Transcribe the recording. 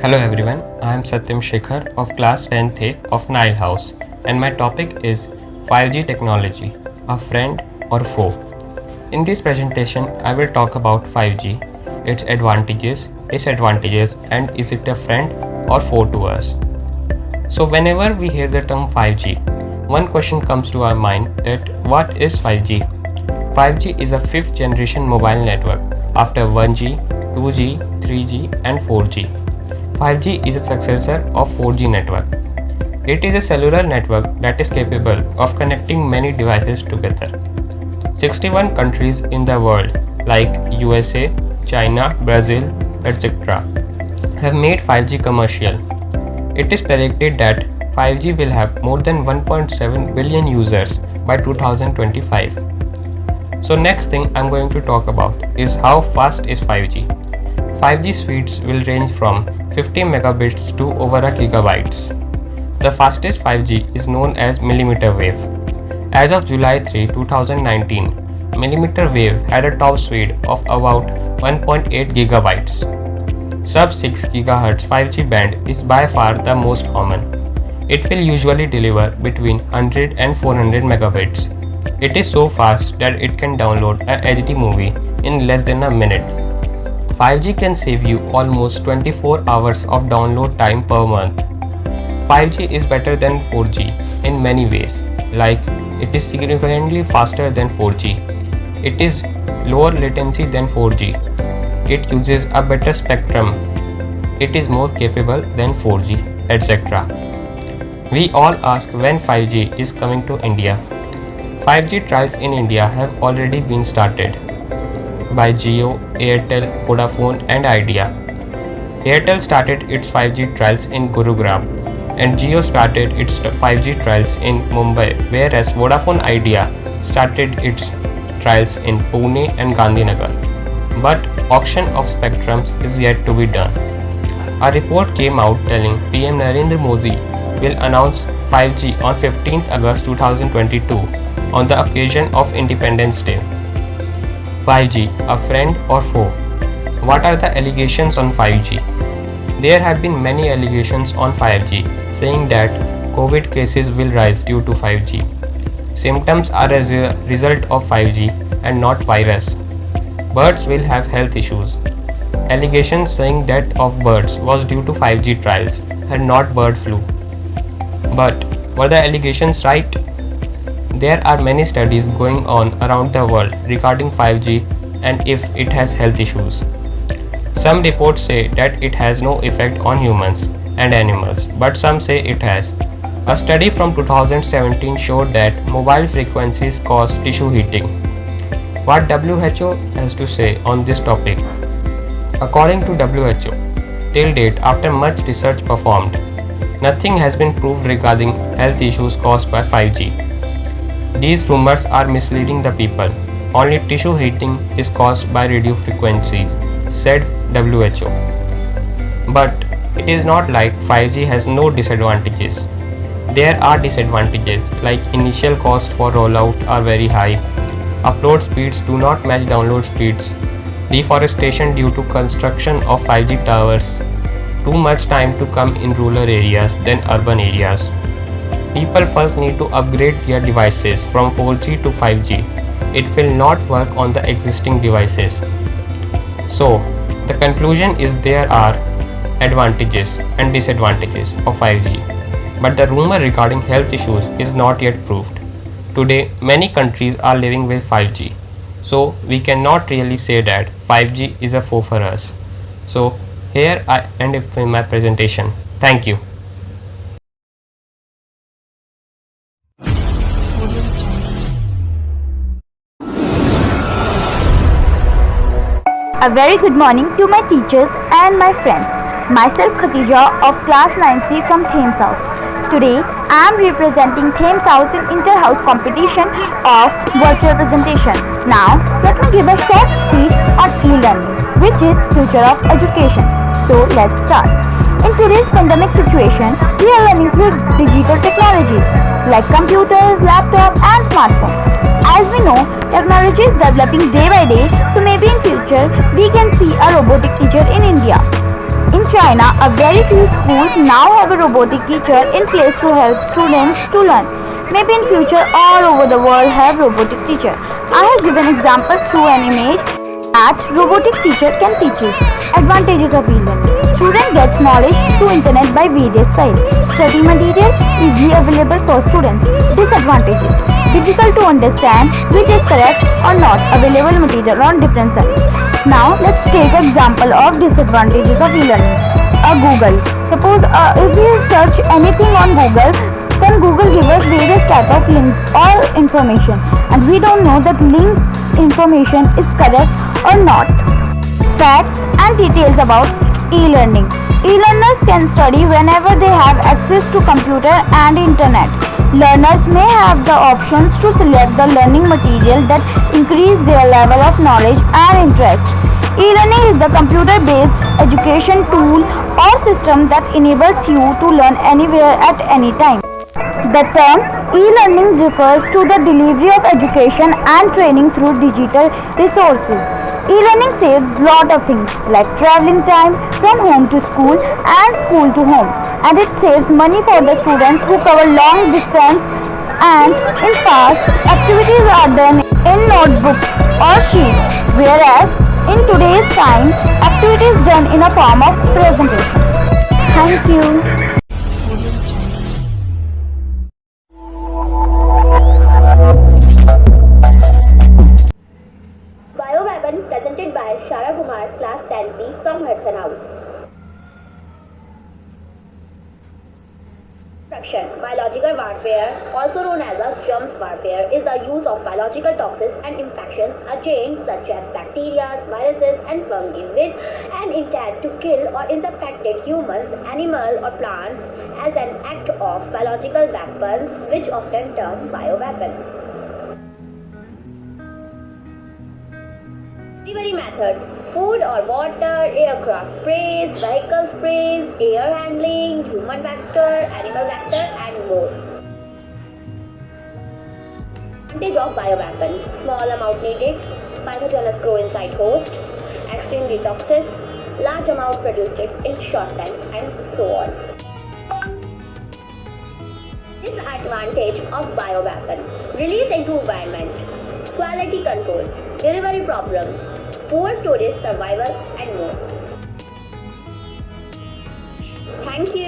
Hello everyone, I am Satyam Shekhar of class 10th A of Nile House and my topic is 5G technology, a friend or foe. In this presentation, I will talk about 5G, its advantages, disadvantages and is it a friend or foe to us. So whenever we hear the term 5G, one question comes to our mind that what is 5G? 5G is a 5th generation mobile network after 1G, 2G, 3G and 4G. 5G is a successor of 4G network. It is a cellular network that is capable of connecting many devices together. 61 countries in the world like USA, China, Brazil, etc. have made 5G commercial. It is predicted that 5G will have more than 1.7 billion users by 2025. So next thing I'm going to talk about is how fast is 5G. 5G speeds will range from 50 megabits to over a gigabytes. The fastest 5G is known as millimeter wave. As of July 3, 2019, millimeter wave had a top speed of about 1.8 gigabytes. Sub-6 GHz 5G band is by far the most common. It will usually deliver between 100 and 400 megabits. It is so fast that it can download a HD movie in less than a minute. 5G can save you almost 24 hours of download time per month. 5G is better than 4G in many ways, like it is significantly faster than 4G. It is lower latency than 4G. It uses a better spectrum. It is more capable than 4G, etc. We all ask when 5G is coming to India. 5G trials in India have already been started by Jio, Airtel, Vodafone and Idea. Airtel started its 5G trials in Gurugram and Jio started its 5G trials in Mumbai, whereas Vodafone Idea started its trials in Pune and Gandhinagar. But auction of spectrums is yet to be done. A report came out telling PM Narendra Modi will announce 5G on 15th August 2022 on the occasion of Independence Day. 5G, a friend or foe? What are the allegations on 5G? There have been many allegations on 5G saying that COVID cases will rise due to 5G. Symptoms are a result of 5G and not virus. Birds will have health issues. Allegations saying death of birds was due to 5G trials and not bird flu. But were the allegations right? There are many studies going on around the world regarding 5G and if it has health issues. Some reports say that it has no effect on humans and animals, but some say it has. A study from 2017 showed that mobile frequencies cause tissue heating. What WHO has to say on this topic? According to WHO, till date, after much research performed, nothing has been proved regarding health issues caused by 5G. These rumors are misleading the people. Only tissue heating is caused by radio frequencies, said WHO. But it is not like 5G has no disadvantages. There are disadvantages like initial cost for rollout are very high, upload speeds do not match download speeds, deforestation due to construction of 5G towers, too much time to come in rural areas than urban areas. People first need to upgrade their devices from 4G to 5G. It will not work on the existing devices. So, the conclusion is there are advantages and disadvantages of 5G. But the rumor regarding health issues is not yet proved. Today, many countries are living with 5G. So, we cannot really say that 5G is a foe for us. So, here I end my presentation. Thank you. A very good morning to my teachers and my friends. Myself Khatija of class 9C from Thames House. Today I am representing Thames House in inter-house competition of virtual presentation. Now let me give a short speech on e-learning, which is future of education. So let's start. In today's pandemic situation, we are learning through digital technologies like computers, laptops and smartphones. As we know, technology is developing day by day, so maybe in future we can see a robotic teacher in India. In China, a very few schools now have a robotic teacher in place to help students to learn. Maybe in future all over the world have robotic teacher. I have given example through an image that robotic teacher can teach you. Advantages of e-learning. Student gets knowledge through internet by various sites. Study material easily available for students. Disadvantages. Difficult to understand which is correct or not available material on different sites. Now let's take example of disadvantages of e-learning. Google. Suppose if we search anything on Google, then Google gives us various type of links or information, and we don't know that links information is correct or not. Facts and details about e-learning. E-learners can study whenever they have access to computer and internet. Learners may have the options to select the learning material that increase their level of knowledge and interest. E-learning is the computer-based education tool or system that enables you to learn anywhere at any time. The term e-learning refers to the delivery of education and training through digital resources. E-learning saves lot of things like traveling time from home to school and school to home, and it saves money for the students who cover long distance, and in past activities are done in notebooks or sheets, whereas in today's time activities done in a form of presentation. Thank you. Bioweapon presented by Shara Kumar, Class 10B from Hudson House. Biological warfare, also known as a germs warfare, is the use of biological toxins and infections, agents such as bacteria, viruses, and fungi with an intent to kill or infected humans, animals, or plants as an act of biological weapons, which often termed bioweapons. Delivery methods: food or water, aircraft sprays, vehicle sprays, air handling, human vector, animal vector, and more. Advantage of bioweapons: small amount needed, pathogenous grow inside host, extremely toxic, large amount produced in short time, and so on. Disadvantage of bioweapon: release into environment, quality control, delivery problems, poor storage survival, and more. Thank you.